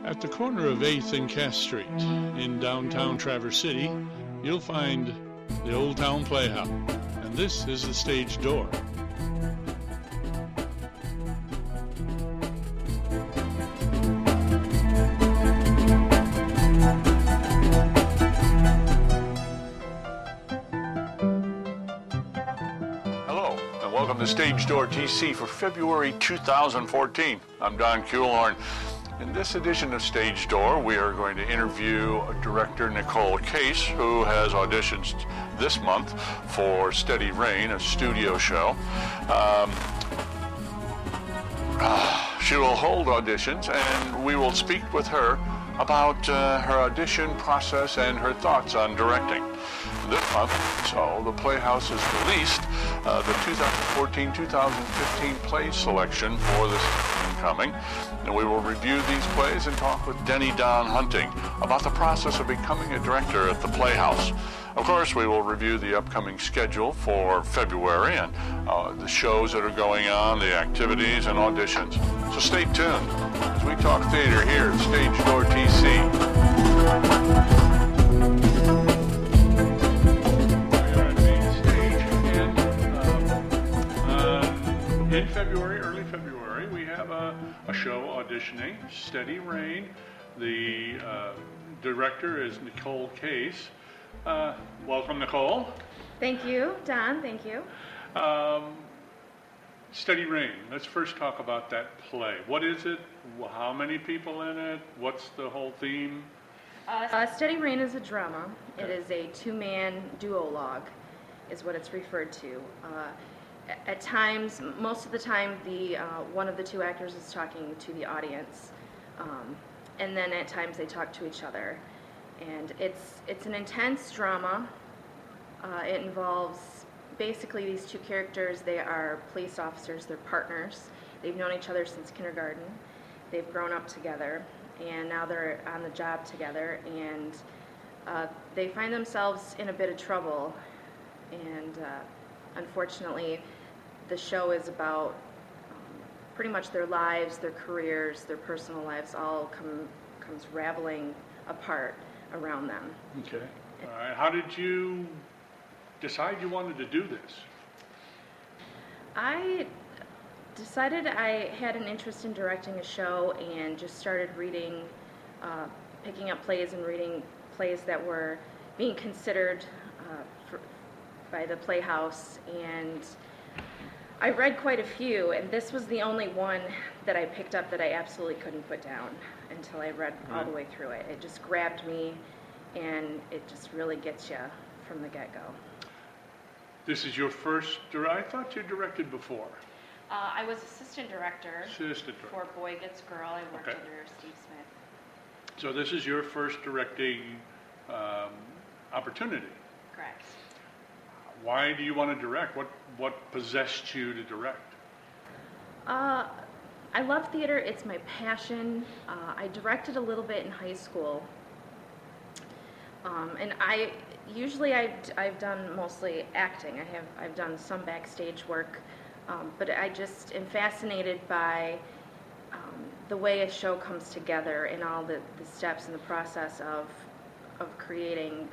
At the corner of 8th and Cass Street in downtown Traverse City, you'll find the Old Town Playhouse, and this is the stage door. Hello, and welcome to Stage Door TC for February 2014. I'm Don Kuhlhorn. In this edition of Stage Door, we are going to interview director Nicole Case, who has auditioned this month for Steady Rain, a studio show. She will hold auditions, and we will speak with her about her audition process and her thoughts on directing. This month, so the Playhouse has released the 2014-2015 play selection for this incoming, and we will review these plays and talk with Denny Don Hunting about the process of becoming a director at the Playhouse. Of course, we will review the upcoming schedule for February and the shows that are going on, the activities and auditions. So stay tuned as we talk theater here at Stage Door TC. In February, early February, we have a show auditioning, Steady Rain. The director is Nicole Case. Welcome, Nicole. Thank you, Don. Thank you. Steady Rain. Let's first talk about that play. What is it? How many people in it? What's the whole theme? Steady Rain is a drama. Okay. It is a two-man duologue, is what it's referred to. At times, most of the time, one of the two actors is talking to the audience, and then at times they talk to each other. And it's an intense drama. It involves basically these two characters. They are police officers. They're partners. They've known each other since kindergarten. They've grown up together, and now they're on the job together. And they find themselves in a bit of trouble. And unfortunately, the show is about pretty much their lives, their careers, their personal lives all comes raveling apart around them. Okay. All right. How did you decide you wanted to do this? I decided I had an interest in directing a show and just started reading, picking up plays and reading plays that were being considered by the Playhouse, and I read quite a few, and this was the only one that I picked up that I absolutely couldn't put down until I read all the way through it. It just grabbed me, and it just really gets you from the get-go. This is your first I thought you directed before. I was assistant director for Boy Gets Girl. I worked under Steve Smith. So this is your first directing opportunity. Correct. Why do you want to direct? What possessed you to direct? I love theater. It's my passion. I directed a little bit in high school, and I've done mostly acting. I've done some backstage work, but I just am fascinated by the way a show comes together and all the steps and the process of creating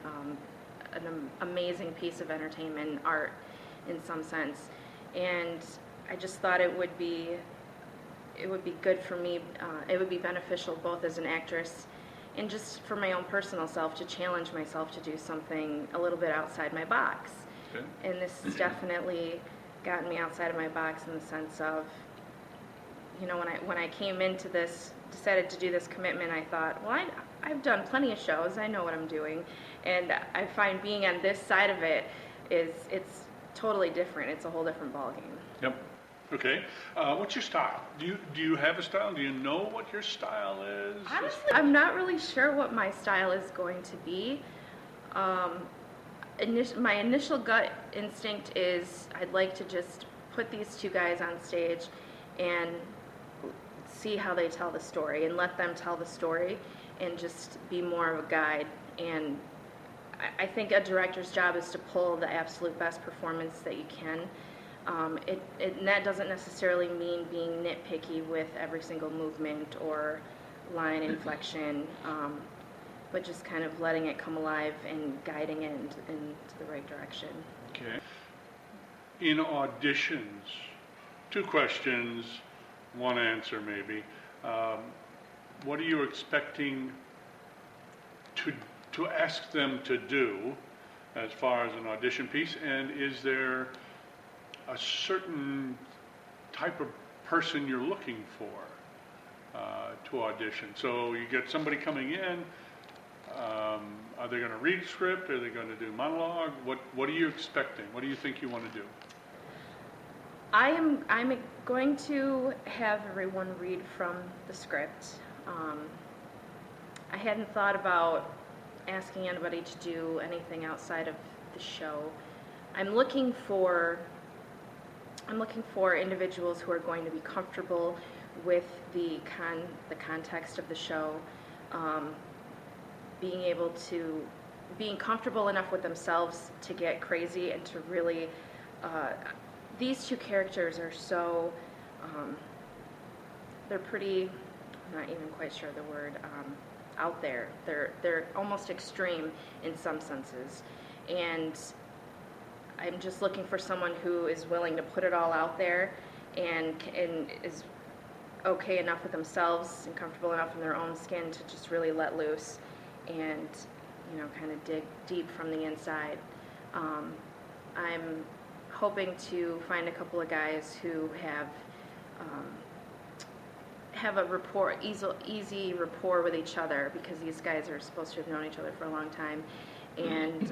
an amazing piece of entertainment, art in some sense. And I just thought it would be good for me, it would be beneficial both as an actress and just for my own personal self to challenge myself to do something a little bit outside my box. Okay. And this has definitely gotten me outside of my box in the sense of, when I came into this, decided to do this commitment, I thought, well, I've done plenty of shows, I know what I'm doing, and I find being on this side of it it's totally different. It's a whole different ballgame. Yep. Okay. What's your style? Do you have a style? Do you know what your style is? Honestly, I'm not really sure what my style is going to be. My initial gut instinct is I'd like to just put these two guys on stage and see how they tell the story and let them tell the story and just be more of a guide. And I think a director's job is to pull the absolute best performance that you can. And that doesn't necessarily mean being nitpicky with every single movement or line inflection, but just kind of letting it come alive and guiding it into the right direction. Okay. In auditions, 2 questions, 1 answer maybe. What are you expecting to ask them to do as far as an audition piece? And is there a certain type of person you're looking for to audition? So you get somebody coming in, are they going to read script? Are they going to do monologue? What are you expecting? What do you think you want to do? I'm going to have everyone read from the script. I hadn't thought about asking anybody to do anything outside of the show. I'm looking for individuals who are going to be comfortable with the context of the show, being comfortable enough with themselves to get crazy and to really. These 2 characters are so. They're pretty. I'm not even quite sure the word. Out there. They're almost extreme in some senses, and I'm just looking for someone who is willing to put it all out there and is okay enough with themselves and comfortable enough in their own skin to just really let loose and, kind of dig deep from the inside. I'm hoping to find a couple of guys who have a rapport, easy rapport with each other, because these guys are supposed to have known each other for a long time, and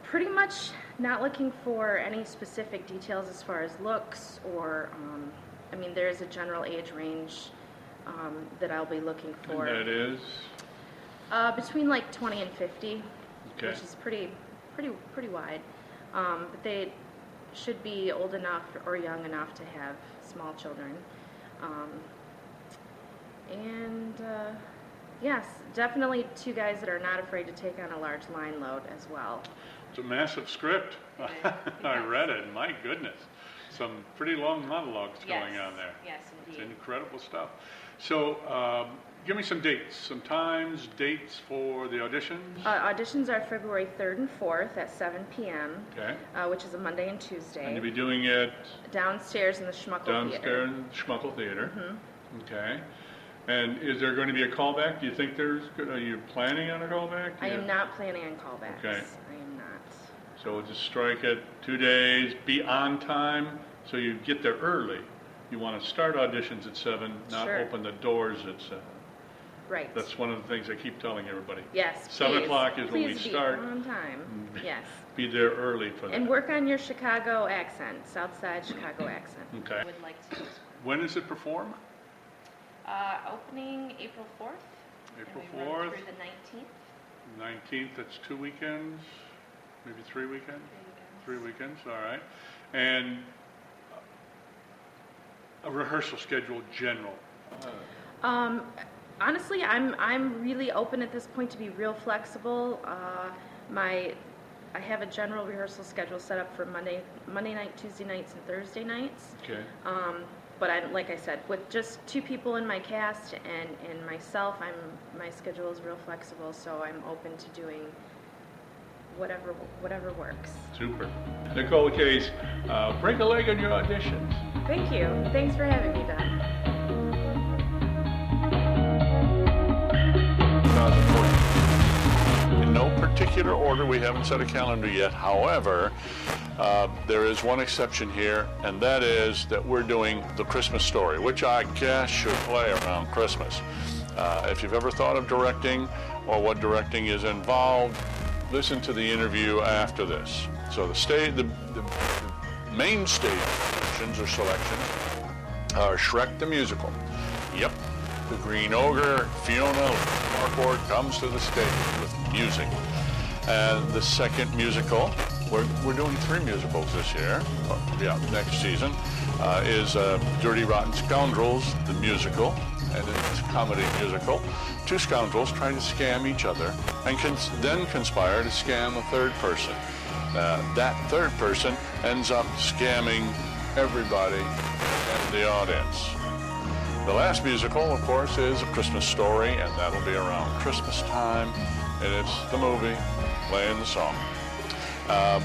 pretty much not looking for any specific details as far as looks or, there is a general age range that I'll be looking for. And that is? Between like 20 and 50, okay. Which is pretty wide. But they should be old enough or young enough to have small children. Yes, definitely 2 guys that are not afraid to take on a large line load as well. It's a massive script. I read it. My goodness. Some pretty long monologues going on there. Yes, indeed. It's incredible stuff. So, give me some dates, some times, dates for the auditions. Auditions are February 3rd and 4th at 7 p.m., okay. Which is a Monday and Tuesday. And you'll be doing it? Downstairs in the Schmuckle Theater. Downstairs in the Schmuckle Theater. Mm-hmm. Okay. And is there going to be a callback? Do you think are you planning on a callback? I am not planning on callbacks. Okay. I am not. So we'll just strike it 2 days, be on time, so you get there early. You want to start auditions at 7, not Sure. open the doors at 7. Right. That's one of the things I keep telling everybody. Yes, 7 o'clock is when we start. Please be on time. Yes. Be there early for that. And work on your Chicago accent, Southside Chicago accent. Okay. I would like to. When does it perform? Opening April 4th. April and we 4th. run through the 19th. 19th, that's 2 weekends, maybe 3 weekends? 3 weekends, all right. And a rehearsal schedule general. Honestly, I'm really open at this point to be real flexible. I have a general rehearsal schedule set up for Monday night, Tuesday nights, and Thursday nights. Okay. But like I said, with just 2 people in my cast and myself, my schedule is real flexible, so I'm open to doing whatever works. Super. Nicole Case, break a leg on your auditions. Thank you. Thanks for having me, Ben. 2014. In no particular order, we haven't set a calendar yet. However, there is one exception here, and that is that we're doing The Christmas Story, which I guess should play around Christmas. If you've ever thought of directing or what directing is involved, listen to the interview after this. So the main stage selections are Shrek the Musical. Yep, the Green Ogre, Fiona, Markward comes to the stage with music. And the second musical, we're doing 3 musicals this year, next season, is Dirty Rotten Scoundrels, the musical, and it's a comedy musical. 2 scoundrels trying to scam each other and then conspire to scam a third person. That third person ends up scamming everybody in the audience. The last musical, of course, is A Christmas Story, and that'll be around Christmas time, and it's the movie playing the song.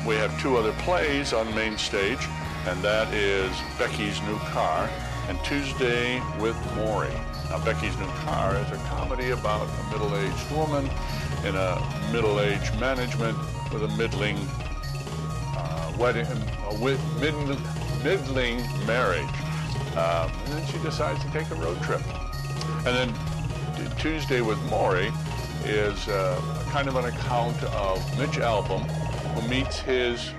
We have two other plays on main stage, and that is Becky's New Car and Tuesday with Maury. Now, Becky's New Car is a comedy about a middle-aged woman in a middle-aged management with a middling middling marriage. And then she decides to take a road trip. And then Tuesday with Maury is kind of an account of Mitch Albom, who meets his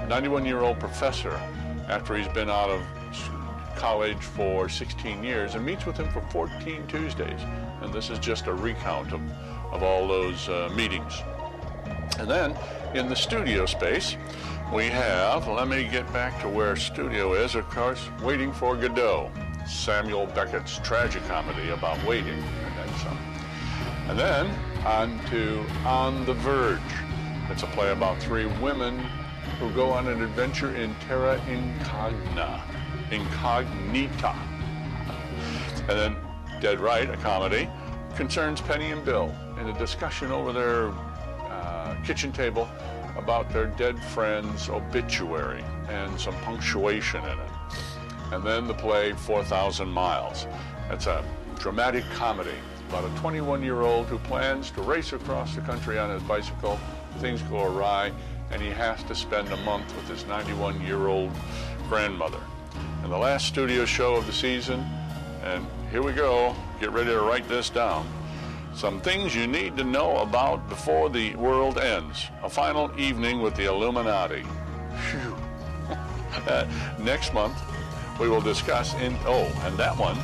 91-year-old professor after he's been out of college for 16 years, and meets with him for 14 Tuesdays. And this is just a recount of all those meetings. And then in the studio space, we have, let me get back to where studio is, of course, Waiting for Godot, Samuel Beckett's tragicomedy about waiting, and then some. And then on to On the Verge. It's a play about three women who go on an adventure in terra incognita. And then Dead Right, a comedy, concerns Penny and Bill in a discussion over their kitchen table about their dead friend's obituary and some punctuation in it. And then the play 4,000 Miles. That's a dramatic comedy about a 21-year-old who plans to race across the country on his bicycle. Things go awry, and he has to spend a month with his 91-year-old grandmother. And the last studio show of the season, and here we go, get ready to write this down. Some things you need to know about before the world ends. A final evening with the Illuminati. Phew. Next month, we will discuss and that one.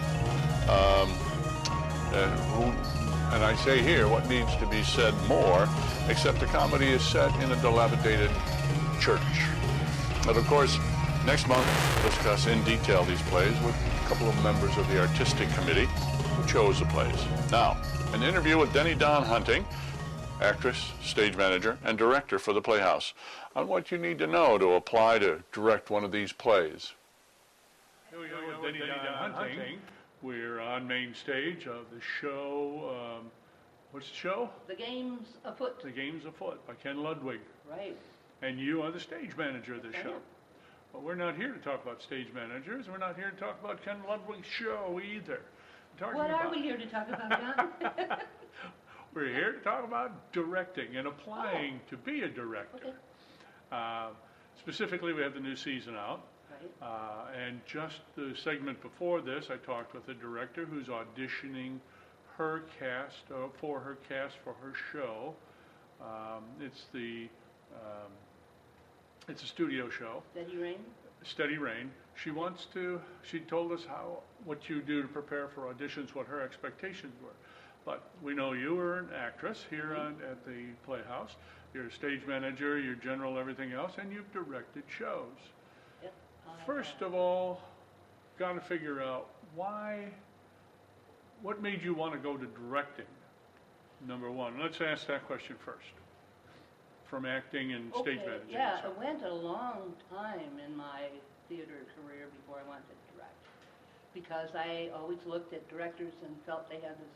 And I say here, what needs to be said more, except the comedy is set in a dilapidated church. But of course, next month, we'll discuss in detail these plays with a couple of members of the artistic committee who chose the plays. Now, an interview with Denny Don Hunting, actress, stage manager, and director for the Playhouse, on what you need to know to apply to direct one of these plays. Here we go with Denny Don Hunting. We're on main stage of the show, what's the show? The Game's Afoot. The Game's Afoot by Ken Ludwig. Right. And you are the stage manager of the show. But we're not here to talk about stage managers. We're not here to talk about Ken Ludwig's show either. What are we here to talk about, John? We're here to talk about directing and applying to be a director. Okay. Specifically, we have the new season out. Right. And just the segment before this, I talked with a director who's auditioning her cast for her show. It's a studio show. Steady Rain? Steady Rain. She told us what you do to prepare for auditions, what her expectations were. But we know you were an actress here at the Playhouse. You're a stage manager, you're general, everything else, and you've directed shows. Yep. First of all, got to figure out what made you want to go to directing, number one. Let's ask that question first. From acting and stage managing. Yeah, it went a long time in my theater career before I wanted to direct. Because I always looked at directors and felt they had this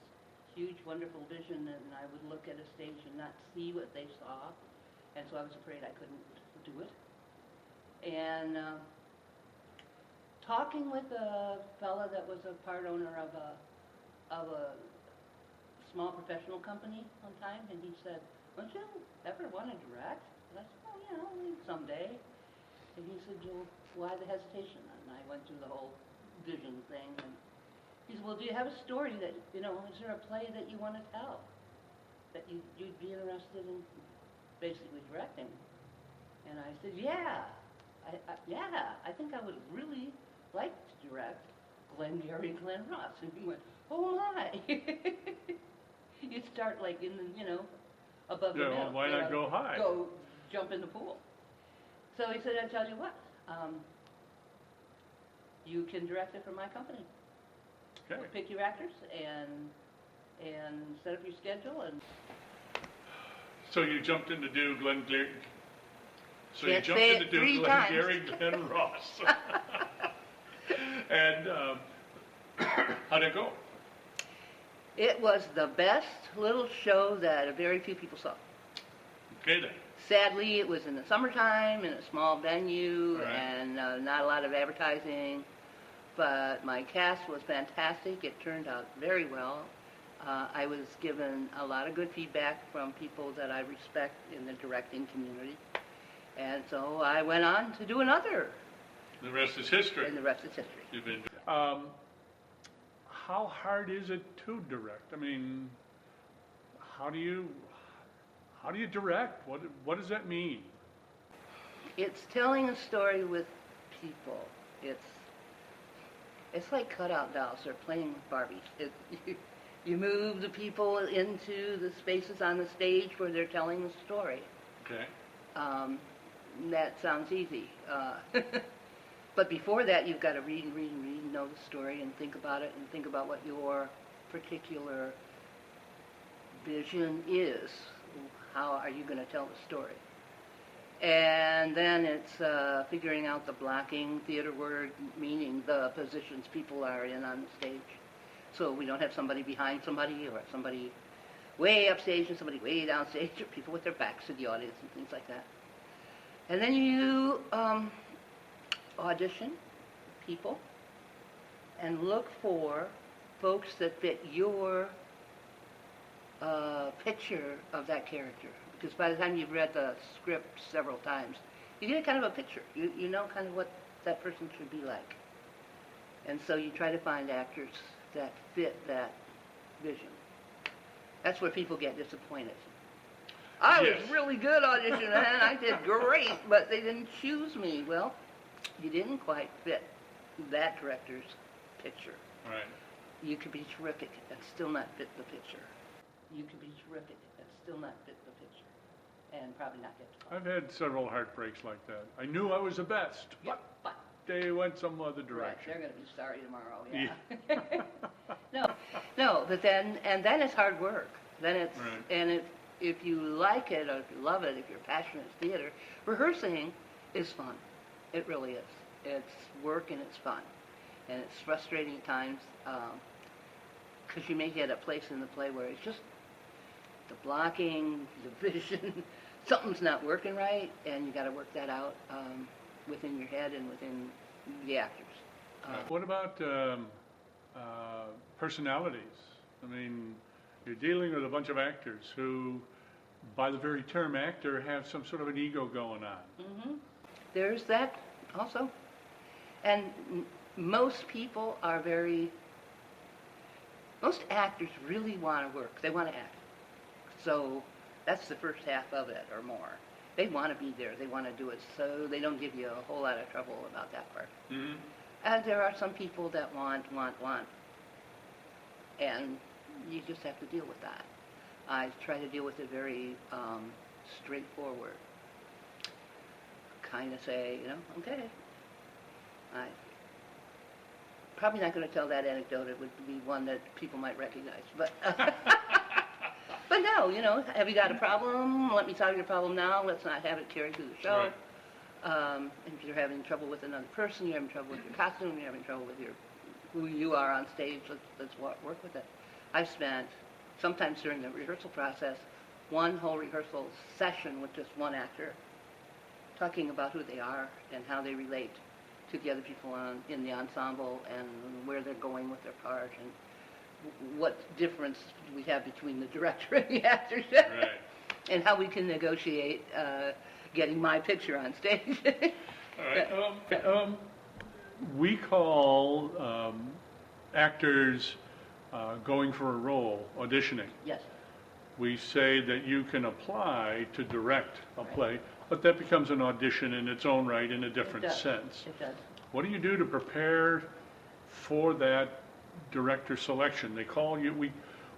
huge, wonderful vision, and I would look at a stage and not see what they saw. And so I was afraid I couldn't do it. And talking with a fella that was a part owner of a small professional company one time, and he said, "Don't you ever want to direct?" And I said, "Oh, yeah, maybe someday." And he said, "Well, why the hesitation?" And I went through the whole vision thing. And he said, "Well, do you have a story that, is there a play that you want to tell? That you'd be interested in basically directing?" And I said, "Yeah. I think I would really like to direct Glengarry Glen Ross." And he went, "Oh, my." You start like in the, above the middle. Why not go high? Go jump in the pool. So he said, "I tell you what, you can direct it for my company. Okay. We'll pick your actors and set up your schedule." And So you jumped in to do Glengarry. So Can't you jumped say in to it do 3 Glengarry Glen Ross. And How'd it go? It was the best little show that very few people saw. Okay then. Sadly, it was in the summertime in a small venue Right. and not a lot of advertising, but my cast was fantastic. It turned out very well. I was given a lot of good feedback from people that I respect in the directing community. And so I went on to do another, The rest is history. and the rest is history. You've been. How hard is it to direct? I mean, how do you direct? What does that mean? It's telling a story with people. It's like cutout dolls or playing with Barbies. You move the people into the spaces on the stage where they're telling the story. Okay. That sounds easy. But before that, you've got to read and read and read and know the story and think about it and think about what your particular vision is. How are you going to tell the story? And then it's figuring out the blocking, theater word, meaning the positions people are in on the stage. So we don't have somebody behind somebody or somebody way upstage and somebody way downstage or people with their backs to the audience and things like that. And then you audition people and look for folks that fit your picture of that character. Because by the time you've read the script several times, you get kind of a picture. You know kind of what that person should be like. And so you try to find actors that fit that vision. That's where people get disappointed. I was really good auditioning, and I did great, but they didn't choose me. Well, you didn't quite fit that director's picture. Right. You could be terrific and still not fit the picture. You could be terrific and still not fit the picture, and probably not get the I've had several heartbreaks like that. I knew I was the best, but but they went some other right, direction. they're going to be sorry tomorrow. Yeah. no, but then it's hard work. Then it's Right. and if you like it or if you love it, if you're passionate in theater, rehearsing is fun. It really is. It's work and it's fun, and it's frustrating at times because you may get a place in the play where it's just the blocking, the vision, something's not working right, and you got to work that out within your head and within the actors. What about personalities? I mean, you're dealing with a bunch of actors who, by the very term actor, have some sort of an ego going on. Mm-hmm. There's that also. And most people are most actors really want to work. They want to act. So that's the first half of it or more. They want to be there. They want to do it. So they don't give you a whole lot of trouble about that part. Mm-hmm. And there are some people that want. And you just have to deal with that. I try to deal with it very straightforward. Kind of say, okay. I probably not going to tell that anecdote. It would be one that people might recognize. But but no, have you got a problem? Let me solve your problem now. Let's not have it carry through the show. Right. If you're having trouble with another person, you're having trouble with your costume, you're having trouble with who you are on stage, let's work with it. I've spent, sometimes during the rehearsal process, one whole rehearsal session with just one actor, talking about who they are and how they relate to the other people in the ensemble and where they're going with their part and what difference we have between the director and the actors. Right. And how we can negotiate getting my picture on stage. All right. We call actors going for a role, auditioning. Yes. We say that you can apply to direct a play, but that becomes an audition in its own right in a different sense. It does. What do you do to prepare for that director selection? They call you,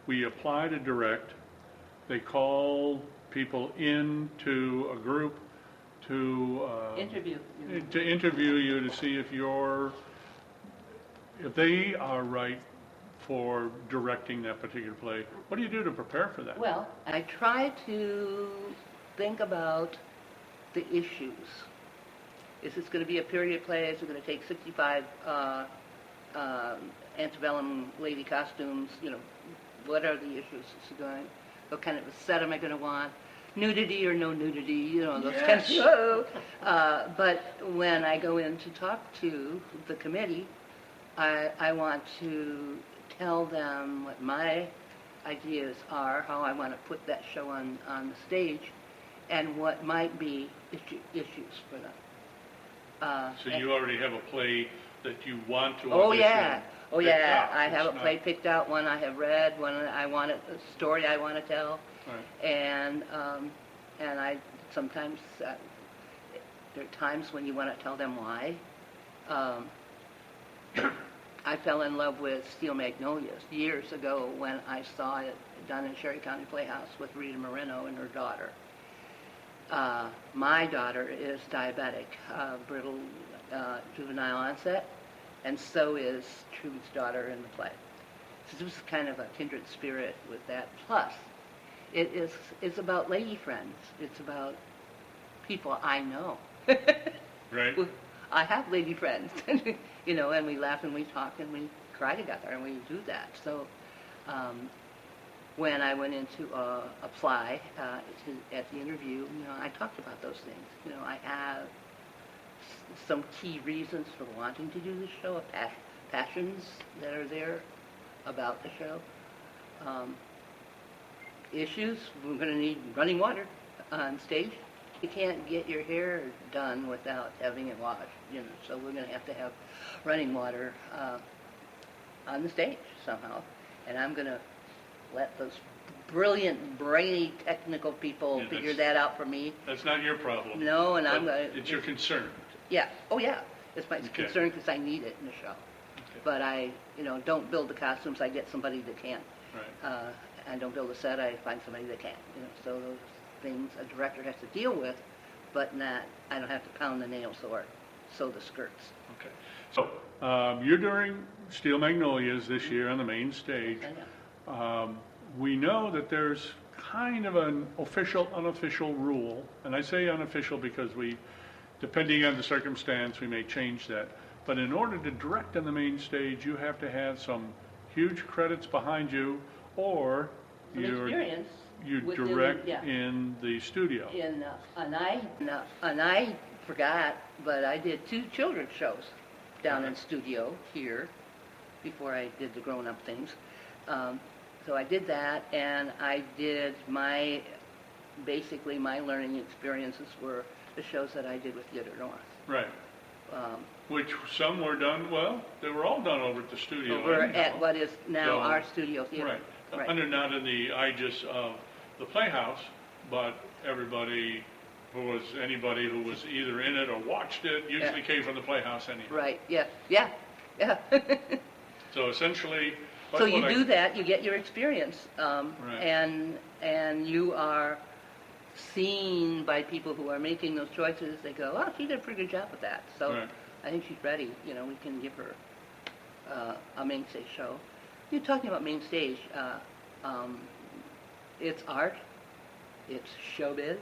we apply to direct, they call people into a group to interview you to see if they are right for directing that particular play. What do you do to prepare for that? Well, I try to think about the issues. Is this going to be a period play? Is it going to take 65 antebellum lady costumes, what are the issues going, what kind of a set am I going to want, nudity or no nudity, those kinds of, but when I go in to talk to the committee, I want to tell them what my ideas are, how I want to put that show on the stage, and what might be issues for them. So you already have a play that you want to Oh audition? yeah, I have a play picked out, one I have read, one a story I want to tell, Right. and I sometimes, there are times when you want to tell them why. I fell in love with Steel Magnolias years ago when I saw it done in Sherry County Playhouse with Rita Moreno and her daughter. My daughter is diabetic, brittle juvenile onset, and so is Trudy's daughter in the play. So this was kind of a kindred spirit with that. Plus, it's about lady friends. It's about people I know. Right. I have lady friends, and we laugh and we talk and we cry together and we do that. So when I went in to apply at the interview, I talked about those things. I have some key reasons for wanting to do the show, passions that are there about the show. Issues, we're going to need running water on stage. You can't get your hair done without having it washed, so we're going to have running water on the stage somehow. And I'm going to let those brilliant, brainy, technical people figure that out for me. That's not your problem. No, and I'm going to... It's your concern. Yeah. Oh, yeah. It's my concern because I need it in the show. Okay. But I, don't build the costumes. I get somebody that can. Right. I don't build a set. I find somebody that can. So those things a director has to deal with, but not. I don't have to pound the nails or sew the skirts. Okay. So you're doing Steel Magnolias this year on the main stage. We know that there's kind of an official, unofficial rule, and I say unofficial because depending on the circumstance, we may change that. But in order to direct on the main stage, you have to have some huge credits behind you, or you direct in the studio. And I forgot, but I did 2 children's shows down in studio here before I did the grown-up things. So I did that, and I did basically my learning experiences were the shows that I did with Theater North. Right. Which some were done, they were all done over at the studio. Over at what is now our studio theater. Right. Under not in the aegis of the Playhouse, but anybody who was either in it or watched it usually came from the Playhouse anyway. Right, yeah. So essentially... So you do that, you get your experience, and you are seen by people who are making those choices. They go, oh, she did a pretty good job with that. So I think she's ready. We can give her a main stage show. You're talking about main stage. It's art. It's showbiz.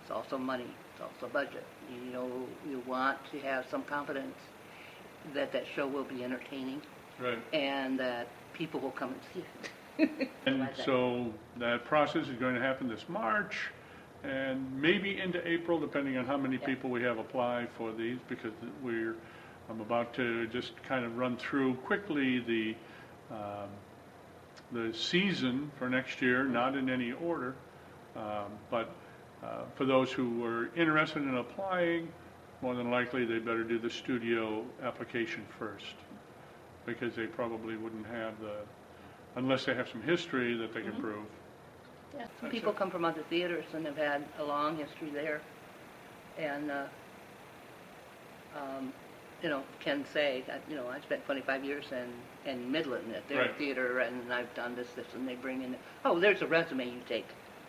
It's also money. It's also budget. You want to have some confidence that show will be entertaining. Right. And that people will come and see it. And so that process is going to happen this March and maybe into April, depending on how many people we have apply for these, because I'm about to just kind of run through quickly the season for next year, not in any order, but for those who were interested in applying, more than likely they better do the studio application first, because they probably wouldn't have unless they have some history that they can prove. Yeah, some people come from other theaters and have had a long history there, and can say that I spent 25 years in Midland at their theater, and I've done this, and they bring in. Oh, there's a resume you take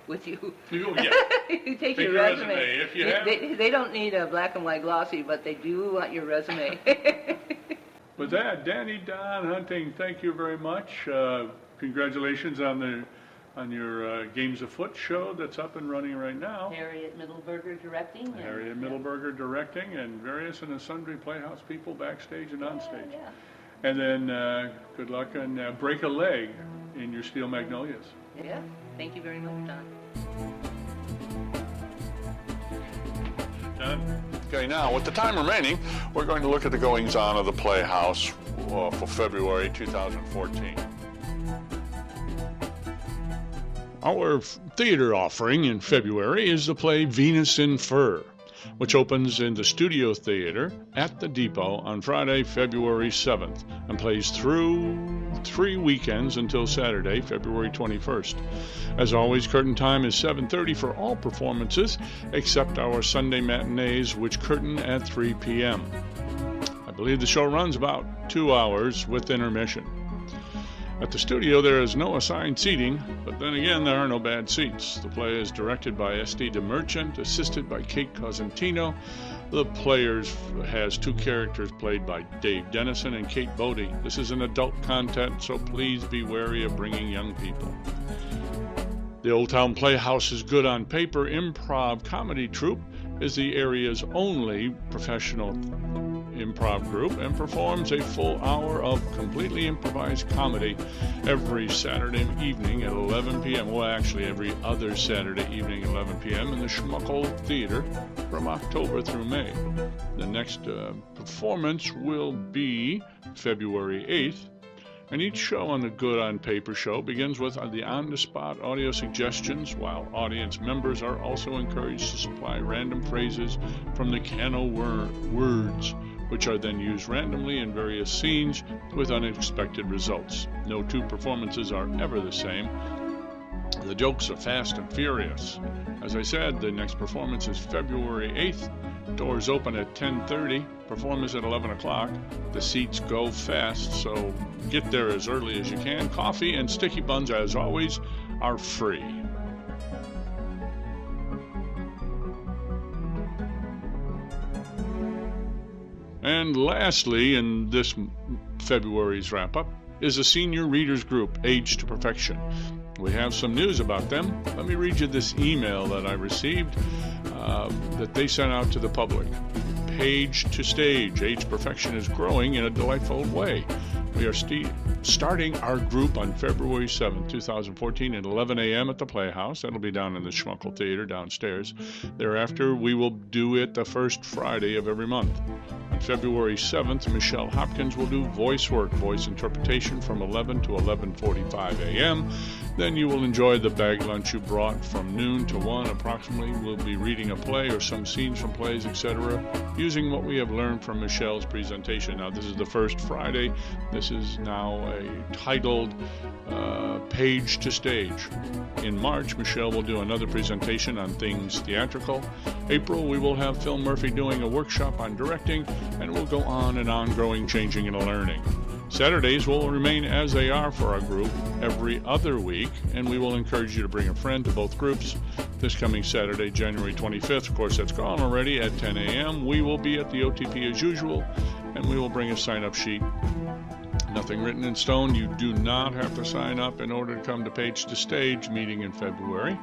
with you. Oh, yeah. You take your resume. If you have... they don't need a black and white glossy, but they do want your resume. With that, Danny Don Hunting, thank you very much. Congratulations on your Games Afoot show that's up and running right now. Harriet Middleberger directing. Harriet Middleberger directing, and various and sundry Playhouse people backstage and on stage. Yeah. And then good luck and break a leg in your Steel Magnolias. Yeah, thank you very much, Don. Done. Okay, now with the time remaining, we're going to look at the goings-on of the Playhouse for February 2014. Our theater offering in February is the play Venus in Fur, which opens in the Studio Theater at the Depot on Friday, February 7th, and plays through 3 weekends until Saturday, February 21st. As always, curtain time is 7:30 for all performances, except our Sunday matinees, which curtain at 3 p.m. I believe the show runs about 2 hours with intermission. At the studio, there is no assigned seating, but then again, there are no bad seats. The play is directed by S.D. DeMerchant, assisted by Kate Cosentino. The Players has 2 characters played by Dave Dennison and Kate Bodie. This is an adult content, so please be wary of bringing young people. The Old Town Playhouse is good on paper improv comedy troupe, is the area's only professional improv group and performs a full hour of completely improvised comedy every Saturday evening at 11 p.m. Well, actually, every other Saturday evening at 11 p.m. in the Schmuckel Theater from October through May. The next performance will be February 8th, and each show on the Good on Paper show begins with the on-the-spot audio suggestions, while audience members are also encouraged to supply random phrases from the can of words, which are then used randomly in various scenes with unexpected results. No 2 performances are ever the same. The jokes are fast and furious. As I said, the next performance is February 8th. Doors open at 10:30, performance at 11 o'clock. The seats go fast, so get there as early as you can. Coffee and sticky buns, as always, are free. And lastly, in this February's wrap-up, is a senior readers group, Age to Perfection. We have some news about them. Let me read you this email that I received that they sent out to the public. Page to Stage, Age Perfection is growing in a delightful way. We are starting our group on February 7th, 2014 at 11 a.m. at the Playhouse. That'll be down in the Schmuckel Theater downstairs. Thereafter, we will do it the first Friday of every month. On February 7th, Michelle Hopkins will do voice interpretation from 11 to 11:45 a.m. Then you will enjoy the bag lunch you brought from noon to 1 approximately. We'll be reading a play or some scenes from plays, etc., using what we have learned from Michelle's presentation. Now, this is the first Friday. This is now a titled Page to Stage. In March, Michelle will do another presentation on things theatrical. April, we will have Phil Murphy doing a workshop on directing, and we'll go on and on growing, changing, and learning. Saturdays will remain as they are for our group every other week, and we will encourage you to bring a friend to both groups. This coming Saturday, January 25th, of course that's gone already, at 10 a.m., we will be at the OTP as usual, and we will bring a sign-up sheet. Nothing written in stone. You do not have to sign up in order to come to Page to Stage meeting in February.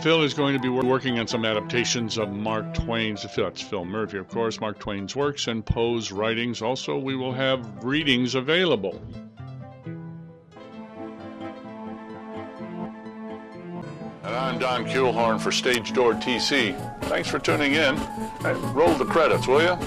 Phil is going to be working on some adaptations of Mark Twain's, that's Phil Murphy, of course, Mark Twain's works and Poe's writings. Also, we will have readings available. And I'm Don Kuehlhorn for Stage Door TC. Thanks for tuning in. Roll the credits, will you?